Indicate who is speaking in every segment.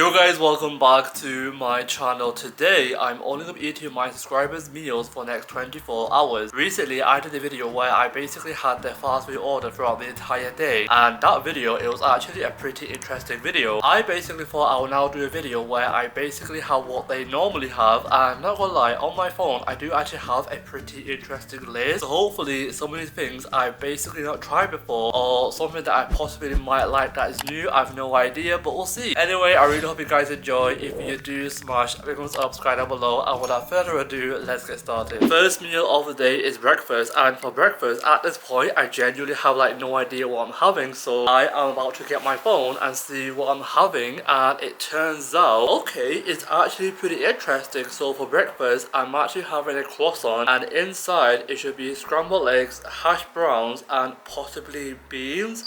Speaker 1: Yo guys, welcome back to my channel. Today I'm only going to be eating my subscribers meals for the next 24 hours. Recently I did a video where I basically had their fast food order throughout the entire day, and that video, it was actually a pretty interesting video. I basically thought I will now do a video where I basically have what they normally have, and not gonna lie, on my phone I do actually have a pretty interesting list. So hopefully some of these things I've basically not tried before, or something that I possibly might like that is new. I have no idea, but we'll see. Anyway, I really hope you guys enjoy. If you do, smash the thumbs up, subscribe down below, and without further ado, let's get started. First meal of the day is breakfast, and for breakfast at this point I genuinely have like no idea what I'm having, so I am about to get my phone and see what I'm having, and it turns out okay, it's actually pretty interesting. So for breakfast I'm actually having a croissant, and inside it should be scrambled eggs, hash browns, and possibly beans.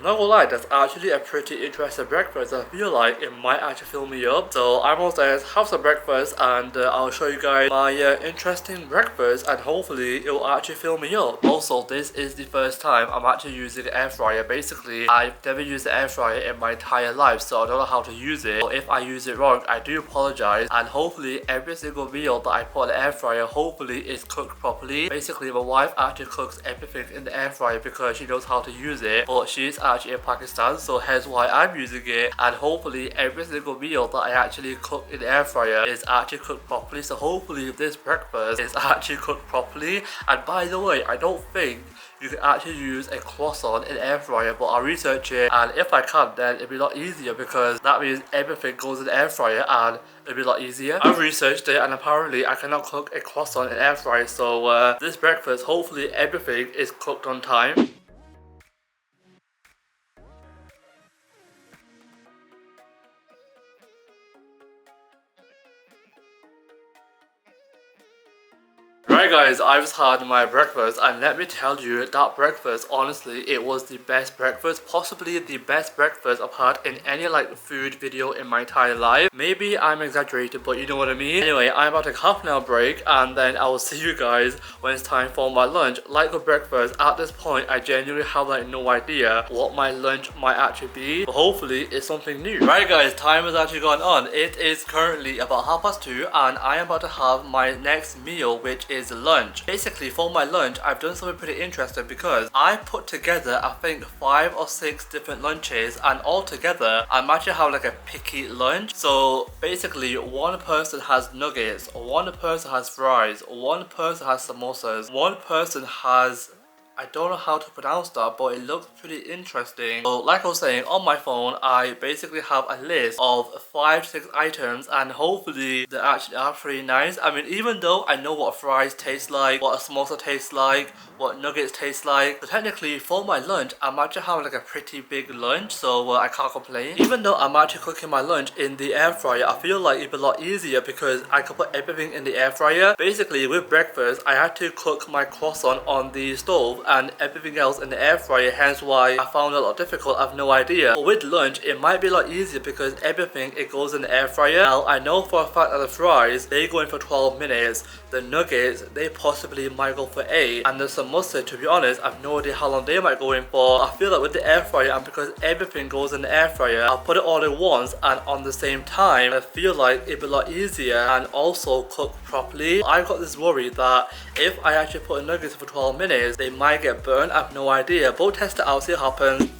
Speaker 1: Not gonna lie, that's actually a pretty interesting breakfast. I feel like it might actually fill me up. So I'm gonna say have some breakfast, and I'll show you guys my interesting breakfast, and hopefully it will actually fill me up. Also, this is the first time I'm actually using the air fryer. Basically, I've never used the air fryer in my entire life, so I don't know how to use it. So if I use it wrong, I do apologize, and hopefully every single meal that I put in the air fryer hopefully is cooked properly. Basically, my wife actually cooks everything in the air fryer because she knows how to use it, but she's actually in Pakistan, so hence why I'm using it, and hopefully every single meal that I actually cook in the air fryer is actually cooked properly. So hopefully this breakfast is actually cooked properly. And by the way, I don't think you can actually use a croissant in the air fryer, but I'll research it, and if I can, then it'll be a lot easier, because that means everything goes in the air fryer and it'll be a lot easier. I've researched it, and apparently I cannot cook a croissant in the air fryer, so this breakfast, hopefully everything is cooked on time. Right guys, I've just had my breakfast, and let me tell you, that breakfast, honestly, it was the best breakfast, possibly the best breakfast I've had in any like food video in my entire life. Maybe I'm exaggerating, but you know what I mean. Anyway, I'm about to take half an hour break, and then I will see you guys when it's time for my lunch. Like the breakfast, at this point I genuinely have like no idea what my lunch might actually be, but hopefully it's something new. Right guys, time has actually gone on. It is currently about 2:30, and I am about to have my next meal, which is lunch. Basically, for my lunch I've done something pretty interesting, because I put together I think 5 or 6 different lunches, and altogether I'm actually having like a picky lunch. So basically, one person has nuggets, one person has fries, one person has samosas, one person has, I don't know how to pronounce that, but it looks pretty interesting. So like I was saying, on my phone I basically have a list of 5 to 6 items, and hopefully they actually are pretty nice. I mean, even though I know what fries taste like, what a samosa tastes like, what nuggets taste like, so technically for my lunch I'm actually having like a pretty big lunch, so I can't complain. Even though I'm actually cooking my lunch in the air fryer, I feel like it'd be a lot easier because I can put everything in the air fryer. Basically with breakfast I had to cook my croissant on the stove and everything else in the air fryer, hence why I found it a lot difficult. I have no idea. But with lunch it might be a lot easier because everything, it goes in the air fryer. Now I know for a fact that the fries, they go in for 12 minutes, the nuggets, they possibly might go for 8, and the samosa, to be honest, I have no idea how long they might go in for. I feel like with the air fryer, and because everything goes in the air fryer, I'll put it all in once and on the same time. I feel like it'd be a lot easier and also cook properly. I've got this worry that if I actually put the nuggets for 12 minutes, they might get burnt. I have no idea, but we'll test it out, see what happens.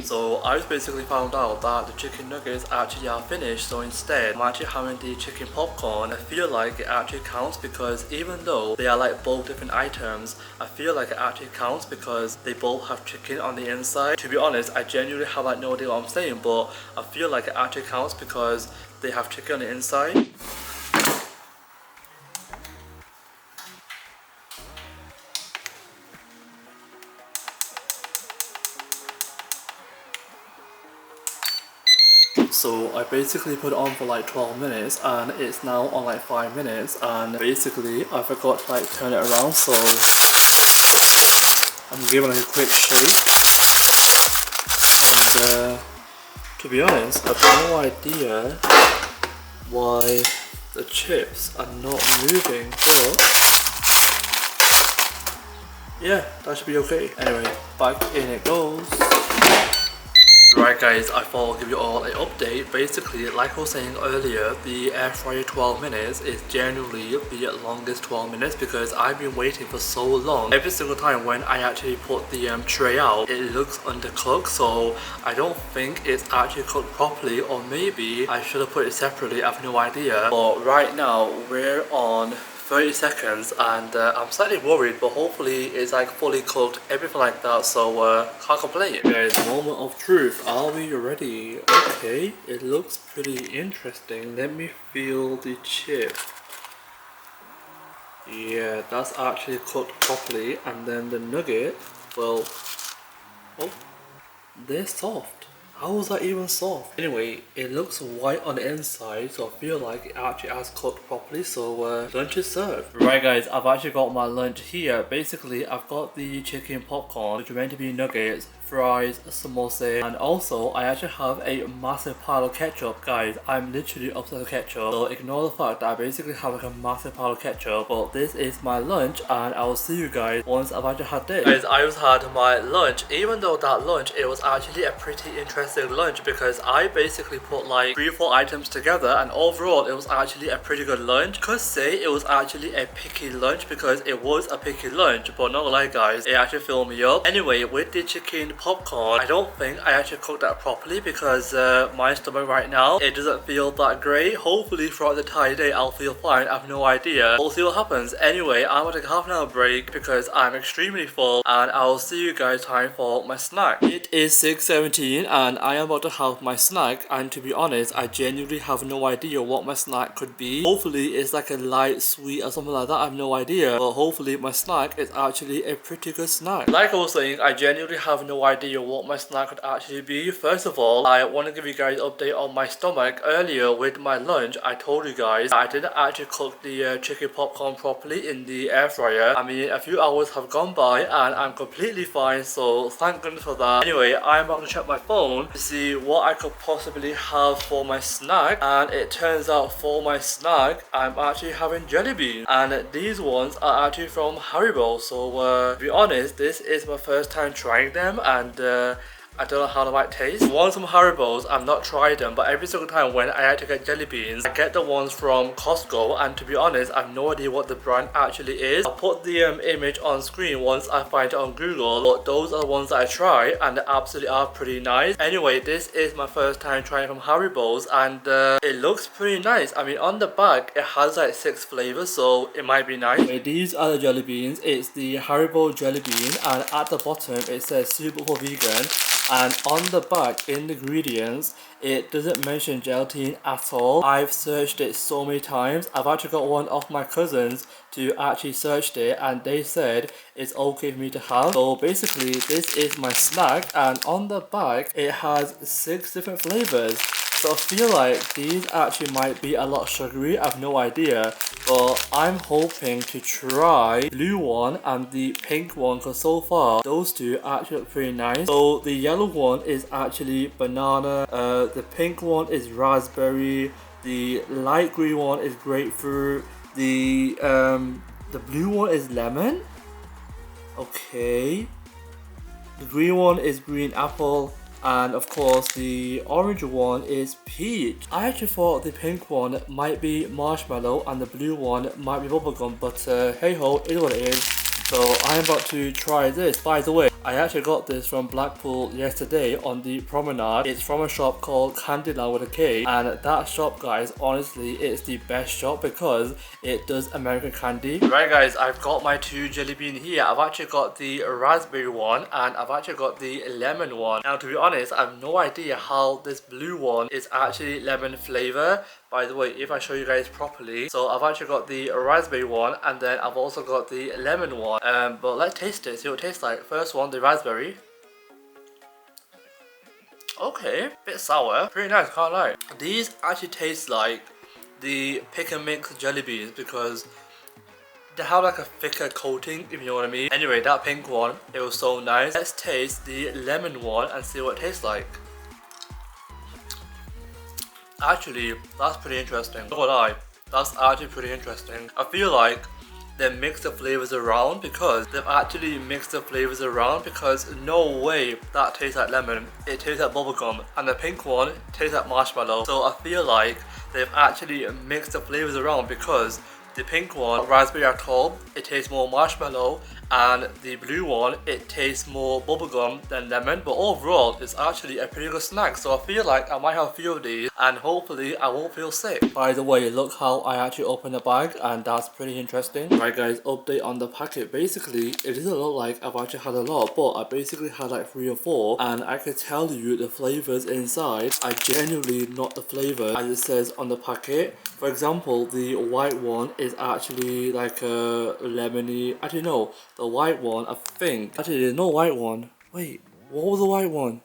Speaker 1: So I just basically found out that the chicken nuggets actually are finished, so instead I'm actually having the chicken popcorn. I feel like it actually counts, because even though they are like both different items, I feel like it actually counts because they both have chicken on the inside. To be honest, I genuinely have like no idea what I'm saying, but I feel like it actually counts because they have chicken on the inside. So I basically put it on for like 12 minutes, and it's now on like 5 minutes, and basically I forgot to like turn it around, so I'm giving it a quick shake. And to be honest, I have no idea why the chips are not moving, but yeah, that should be okay. Anyway, back in it goes. Right guys, I thought I'll give you all an update. Basically, like I was saying earlier, the air fryer 12 minutes is generally the longest 12 minutes because I've been waiting for so long. Every single time when I actually put the tray out, it looks undercooked, so I don't think it's actually cooked properly, or maybe I should have put it separately, I have no idea. But right now, we're on 30 seconds and I'm slightly worried, but hopefully it's like fully cooked, everything like that, so can't complain. Guys, moment of truth, are we ready? Okay, it looks pretty interesting. Let me feel the chip. Yeah, that's actually cooked properly, and then the nugget, well, oh, they're soft. How was that even soft? Anyway, it looks white on the inside, so I feel like it actually has cooked properly, so lunch is served. Right guys, I've actually got my lunch here. Basically, I've got the chicken popcorn, which are meant to be nuggets, fries, samosa, and also I actually have a massive pile of ketchup. Guys, I'm literally obsessed with ketchup, so ignore the fact that I basically have like a massive pile of ketchup. But this is my lunch, and I will see you guys once I've actually had this. Guys, I just had my lunch. Even though that lunch, it was actually a pretty interesting lunch because I basically put like 3 or 4 items together, and overall it was actually a pretty good lunch. Could say it was actually a picky lunch because it was a picky lunch, but not gonna lie guys, it actually filled me up. Anyway, with the chicken popcorn, I don't think I actually cooked that properly because my stomach right now, it doesn't feel that great. Hopefully throughout the entire day I'll feel fine, I have no idea. We'll see what happens. Anyway, I'm gonna take a half an hour break because I'm extremely full, and I'll see you guys time for my snack. It is 6:17 and I am about to have my snack, and to be honest, I genuinely have no idea what my snack could be. Hopefully it's like a light sweet or something like that, I have no idea, but hopefully my snack is actually a pretty good snack. Like I was saying, I genuinely have no idea what my snack could actually be. First of all, I want to give you guys an update on my stomach. Earlier with my lunch, I told you guys I didn't actually cook the chicken popcorn properly in the air fryer. I mean, a few hours have gone by and I'm completely fine, so thank goodness for that. Anyway, I'm about to check my phone to see what I could possibly have for my snack, and it turns out for my snack, I'm actually having jelly beans, and these ones are actually from Haribo. So to be honest, this is my first time trying them, and I don't know how they might taste. Ones from Haribo's, I've not tried them, but every single time when I actually get jelly beans, I get the ones from Costco, and to be honest, I have no idea what the brand actually is. I'll put the image on screen once I find it on Google, but those are the ones that I try, and they absolutely are pretty nice. Anyway, this is my first time trying from Haribo's, and it looks pretty nice. I mean, on the back, it has like 6 flavors, so it might be nice. Okay, these are the jelly beans. It's the Haribo jelly bean, and at the bottom, it says super for vegan. And on the back, in the ingredients, it doesn't mention gelatin at all. I've searched it so many times. I've actually got one of my cousins to actually search it, and they said it's okay for me to have. So basically, this is my snack, and on the back, it has 6 different flavors. So I feel like these actually might be a lot sugary, I have no idea, but I'm hoping to try the blue one and the pink one, because so far those two actually look pretty nice. So the yellow one is actually banana, the pink one is raspberry, the light green one is grapefruit, the blue one is lemon, okay, the green one is green apple, and of course the orange one is peach. I actually thought the pink one might be marshmallow and the blue one might be bubblegum, but hey ho, it is what it is. So I'm about to try this. By the way, I actually got this from Blackpool yesterday on the promenade. It's from a shop called Candyland with a K, and that shop, guys, honestly, it's the best shop because it does American candy. Right guys, I've got my 2 jelly bean here. I've actually got the raspberry one and I've actually got the lemon one. Now to be honest, I have no idea how this blue one is actually lemon flavor. By the way, if I show you guys properly, so I've actually got the raspberry one and then I've also got the lemon one. But let's taste it, see what it tastes like. First one, the raspberry. Okay, bit sour, pretty nice, can't lie. These actually taste like the pick and mix jelly beans because they have like a thicker coating, if you know what I mean. Anyway, that pink one, it was so nice. Let's taste the lemon one and see what it tastes like. Actually, that's pretty interesting. Not gonna lie, that's actually pretty interesting. I feel like they mix the flavors around, because they've actually mixed the flavors around, because no way that tastes like lemon, it tastes like bubblegum, and the pink one tastes like marshmallow. So I feel like they've actually mixed the flavors around, because the pink one, raspberry at all, it tastes more marshmallow, and the blue one, it tastes more bubblegum than lemon. But overall, it's actually a pretty good snack. So I feel like I might have a few of these, and hopefully I won't feel sick. By the way, look how I actually opened the bag, and that's pretty interesting. Right guys, update on the packet. Basically, it doesn't look like I've actually had a lot, but I basically had like 3 or 4, and I can tell you the flavors inside are genuinely not the flavor as it says on the packet. For example, the white one is actually like a lemony, actually no, the white one, I think, actually there's no white one. Wait, what was the white one?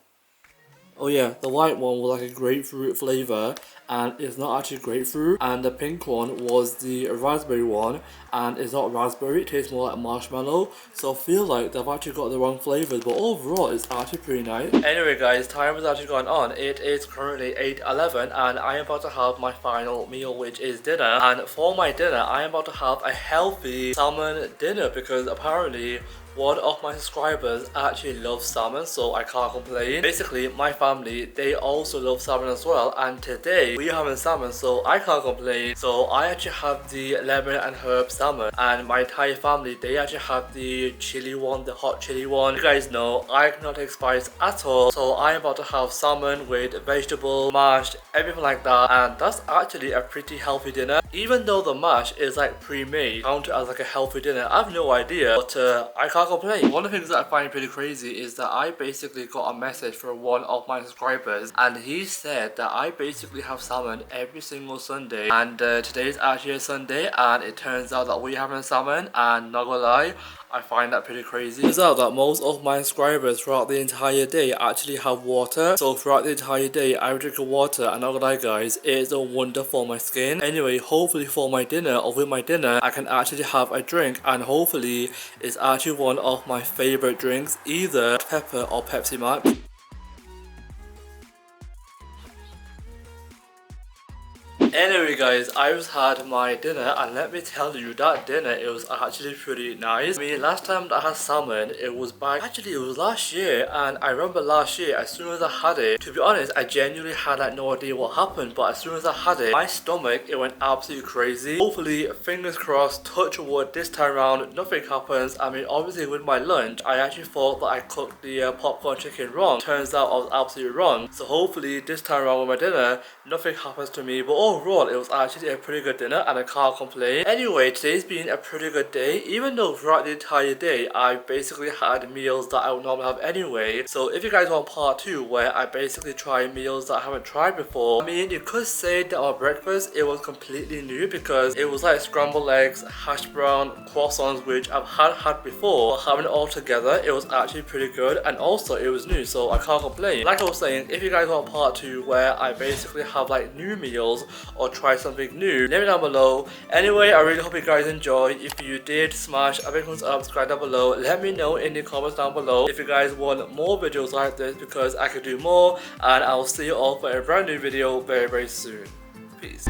Speaker 1: Oh yeah, the white one was like a grapefruit flavor, and it's not actually grapefruit. And the pink one was the raspberry one, and it's not raspberry, it tastes more like marshmallow. So I feel like they've actually got the wrong flavors, but overall it's actually pretty nice. Anyway guys, time has actually gone on. It is currently 8:11, and I am about to have my final meal, which is dinner. And for my dinner, I am about to have a healthy salmon dinner, because apparently one of my subscribers actually loves salmon, so I can't complain. Basically, my family, they also love salmon as well, and today we are having salmon, so I can't complain. So I actually have the lemon and herb salmon, and my entire family, they actually have the chili one, the hot chili one. You guys know I cannot take spice at all, so I am about to have salmon with vegetable, mashed, everything like that, and that's actually a pretty healthy dinner. Even though the mash is like pre-made, counted as like a healthy dinner, I have no idea, but I can't complain. One of the things that I find pretty crazy is that I basically got a message from one of my subscribers, and he said that I basically have salmon every single Sunday, and today is actually a Sunday, and it turns out that we're having salmon, and not gonna lie, I find that pretty crazy. It turns out that most of my subscribers throughout the entire day actually have water. So throughout the entire day, I drink water, and not gonna lie guys, it is a wonder for my skin. Anyway, hopefully for my dinner, or with my dinner, I can actually have a drink, and hopefully it's actually one of my favorite drinks, either pepper or Pepsi Max. Anyway guys, I just had my dinner, and let me tell you, that dinner, it was actually pretty nice. I mean, last time that I had salmon, it was back, actually it was last year, and I remember last year, as soon as I had it, to be honest, I genuinely had like no idea what happened, but as soon as I had it, my stomach, it went absolutely crazy. Hopefully, fingers crossed, touch wood, this time around, nothing happens. I mean, obviously with my lunch, I actually thought that I cooked the popcorn chicken wrong. Turns out I was absolutely wrong. So hopefully this time around with my dinner, nothing happens to me, but overall it was actually a pretty good dinner, and I can't complain. Anyway, today's been a pretty good day, even though throughout the entire day I basically had meals that I would normally have anyway. So if you guys want part 2 where I basically try meals that I haven't tried before, I mean, you could say that our breakfast, it was completely new, because it was like scrambled eggs, hash brown, croissants, which I've had before, but having it all together, it was actually pretty good, and also it was new, so I can't complain. Like I was saying, if you guys want part 2 where I basically have like new meals or try something new, let me know down below. Anyway, I really hope you guys enjoy. If you did, smash a big thumbs up, subscribe down below. Let me know in the comments down below if you guys want more videos like this, because I could do more, and I'll see you all for a brand new video very soon. Peace.